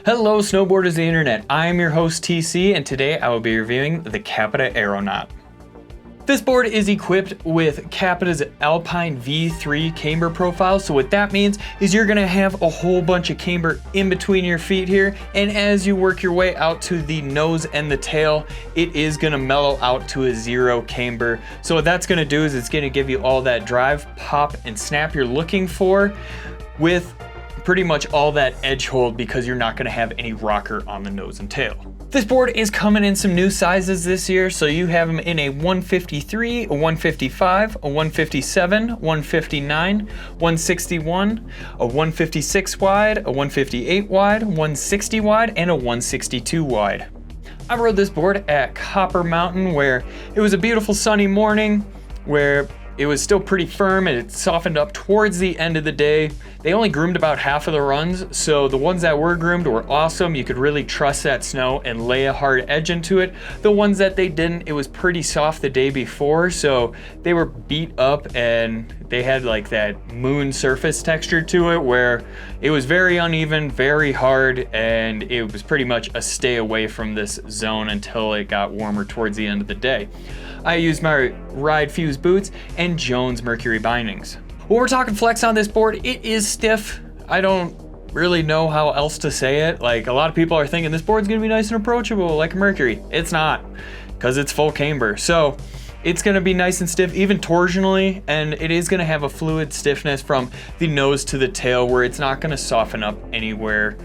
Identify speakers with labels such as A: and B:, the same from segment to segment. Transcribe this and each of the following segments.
A: Hello snowboarders of the internet, I am your host TC and today I will be reviewing the Capita Aeronaut. This board is equipped with Capita's Alpine V3 camber profile, so what that means is you're going to have a whole bunch of camber in between your feet here, and as you work your way out to the nose and the tail, it is going to mellow out to a zero camber. So what that's going to do is it's going to give you all that drive, pop, and snap you're looking for with pretty much all that edge hold because you're not going to have any rocker on the nose and tail. This board is coming in some new sizes this year, so you have them in a 153, a 155, a 157, 159, 161, a 156 wide, a 158 wide, 160 wide, and a 162 wide. I rode this board at Copper Mountain where it was a beautiful sunny morning where it was still pretty firm and it softened up towards the end of the day. They only groomed about half of the runs, so the ones that were groomed were awesome. You could really trust that snow and lay a hard edge into it. The ones that they didn't, it was pretty soft the day before, so they were beat up and they had like that moon surface texture to it where it was very uneven, very hard, and it was pretty much a stay away from this zone until it got warmer towards the end of the day. I used my Ride Fuse boots and Jones Mercury bindings. When we're talking flex on this board, it is stiff. I don't really know how else to say it. Like, a lot of people are thinking this board's gonna be nice and approachable like a Mercury. It's not, because it's full camber. So it's gonna be nice and stiff, even torsionally, and it is gonna have a fluid stiffness from the nose to the tail where it's not gonna soften up anywhere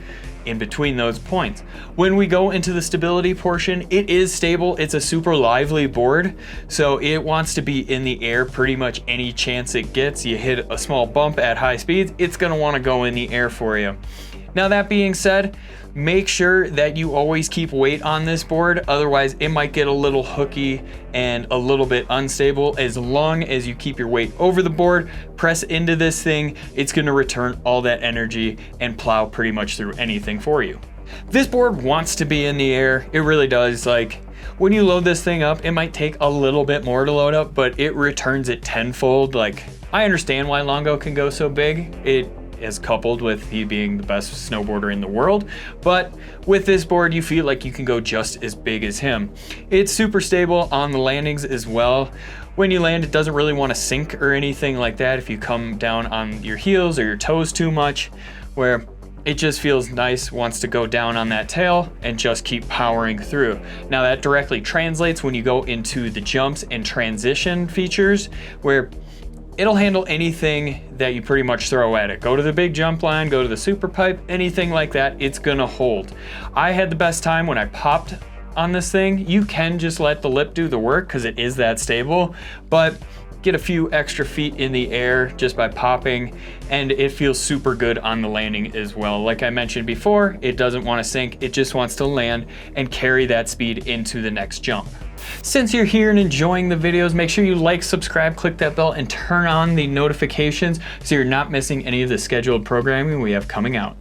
A: in between those points. When we go into the stability portion, it is stable. It's a super lively board, so it wants to be in the air pretty much any chance it gets. You hit a small bump at high speeds, it's gonna wanna go in the air for you. Now that being said, make sure that you always keep weight on this board, otherwise it might get a little hooky and a little bit unstable. As long as you keep your weight over the board, press into this thing, it's gonna return all that energy and plow pretty much through anything for you. This board wants to be in the air, it really does. Like, when you load this thing up, it might take a little bit more to load up, but it returns it tenfold. Like, I understand why Longo can go so big. It is coupled with he being the best snowboarder in the world, but with this board you feel like you can go just as big as him. It's super stable on the landings as well. When you land, it doesn't really want to sink or anything like that if you come down on your heels or your toes too much, where it just feels nice, wants to go down on that tail and just keep powering through. Now that directly translates when you go into the jumps and transition features where it'll handle anything that you pretty much throw at it. Go to the big jump line, go to the super pipe, anything like that, it's gonna hold. I had the best time when I popped on this thing. You can just let the lip do the work because it is that stable, but get a few extra feet in the air just by popping, and it feels super good on the landing as well. Like I mentioned before, it doesn't want to sink, it just wants to land and carry that speed into the next jump. Since you're here and enjoying the videos, make sure you like, subscribe, click that bell, and turn on the notifications so you're not missing any of the scheduled programming we have coming out.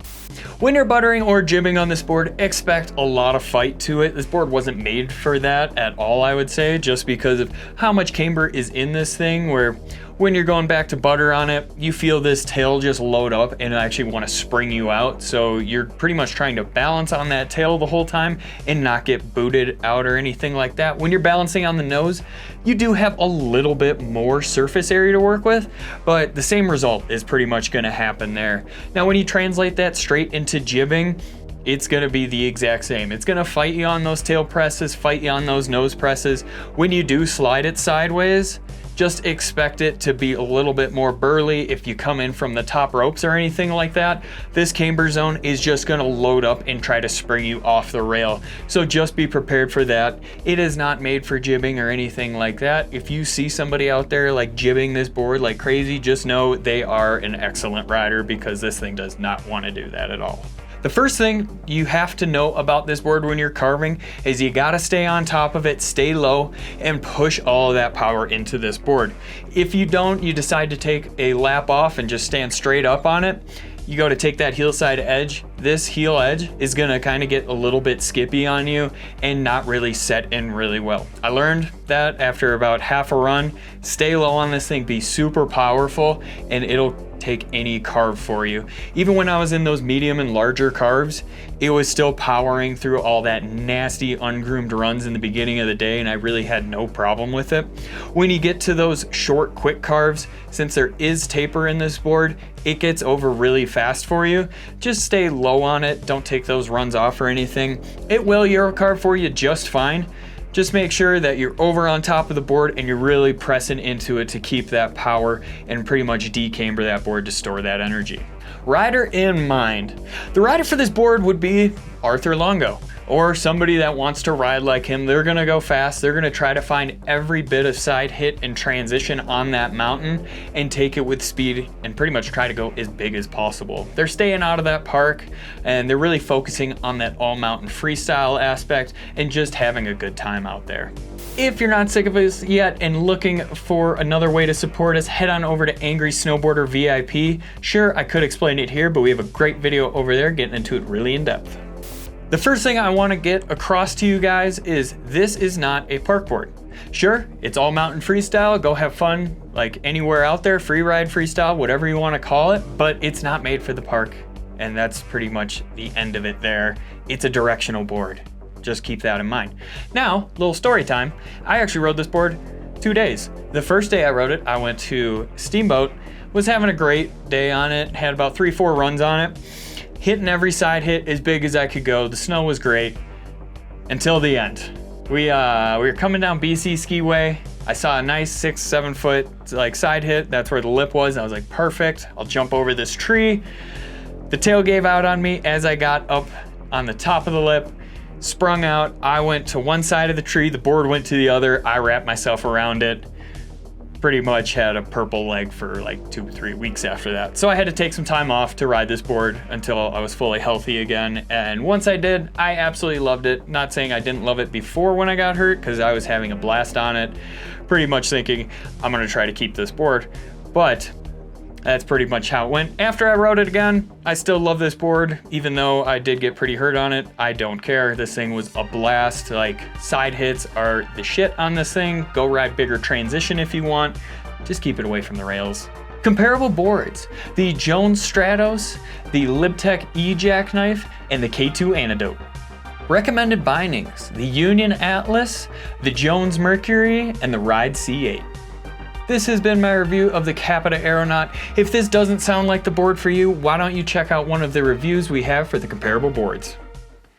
A: When you're buttering or jibbing on this board, expect a lot of fight to it. This board wasn't made for that at all, I would say, just because of how much camber is in this thing, where when you're going back to butter on it, you feel this tail just load up and actually want to spring you out. So you're pretty much trying to balance on that tail the whole time and not get booted out or anything like that. When you're balancing on the nose, you do have a little bit more surface area to work with, but the same result is pretty much going to happen there. Now, when you translate that straight into jibbing, it's gonna be the exact same. It's gonna fight you on those tail presses, fight you on those nose presses. When you do slide it sideways, just expect it to be a little bit more burly. If you come in from the top ropes or anything like that, this camber zone is just gonna load up and try to spring you off the rail. So just be prepared for that. It is not made for jibbing or anything like that. If you see somebody out there like jibbing this board like crazy, just know they are an excellent rider because this thing does not wanna do that at all. The first thing you have to know about this board when you're carving is you gotta stay on top of it, stay low, and push all of that power into this board. If you don't, you decide to take a lap off and just stand straight up on it, you go to take that heel side edge, this heel edge is gonna kind of get a little bit skippy on you and not really set in really well. I learned that after about half a run. Stay low on this thing, be super powerful, and it'll take any carve for you. Even when I was in those medium and larger carves, it was still powering through all that nasty ungroomed runs in the beginning of the day, and I really had no problem with it. When you get to those short quick carves, since there is taper in this board, it gets over really fast for you. Just stay low on it, don't take those runs off or anything. It will Euro carve for you just fine. Just make sure that you're over on top of the board and you're really pressing into it to keep that power and pretty much decamber that board to store that energy. Rider in mind. The rider for this board would be Arthur Longo, or somebody that wants to ride like him. They're gonna go fast. They're gonna try to find every bit of side hit and transition on that mountain and take it with speed and pretty much try to go as big as possible. They're staying out of that park and they're really focusing on that all mountain freestyle aspect and just having a good time out there. If you're not sick of us yet and looking for another way to support us, head on over to Angry Snowboarder VIP. Sure, I could explain it here, but we have a great video over there getting into it really in depth. The first thing I want to get across to you guys is this is not a park board. Sure, it's all mountain freestyle, go have fun like anywhere out there, free ride freestyle, whatever you want to call it, but it's not made for the park, and that's pretty much the end of it there. It's a directional board. Just keep that in mind. Now, little story time. I actually rode this board 2 days. The first day I rode it, I went to Steamboat, was having a great day on it, had about 3-4 runs on it. Hitting every side hit as big as I could go. The snow was great until the end. We were coming down BC Skiway. I saw a nice 6-7 foot like side hit. That's where the lip was. I was like, perfect. I'll jump over this tree. The tail gave out on me as I got up on the top of the lip, sprung out. I went to one side of the tree. The board went to the other. I wrapped myself around it. Pretty much had a purple leg for like 2-3 weeks after that. So I had to take some time off to ride this board until I was fully healthy again. And once I did, I absolutely loved it. Not saying I didn't love it before when I got hurt, because I was having a blast on it. Pretty much thinking, I'm gonna try to keep this board. But that's pretty much how it went. After I rode it again, I still love this board. Even though I did get pretty hurt on it, I don't care. This thing was a blast. Like, side hits are the shit on this thing. Go ride bigger transition if you want. Just keep it away from the rails. Comparable boards: the Jones Stratos, the Libtech Ejack Knife, and the K2 Antidote. Recommended bindings: the Union Atlas, the Jones Mercury, and the Ride C8. This has been my review of the Capita Aeronaut. If this doesn't sound like the board for you, why don't you check out one of the reviews we have for the comparable boards.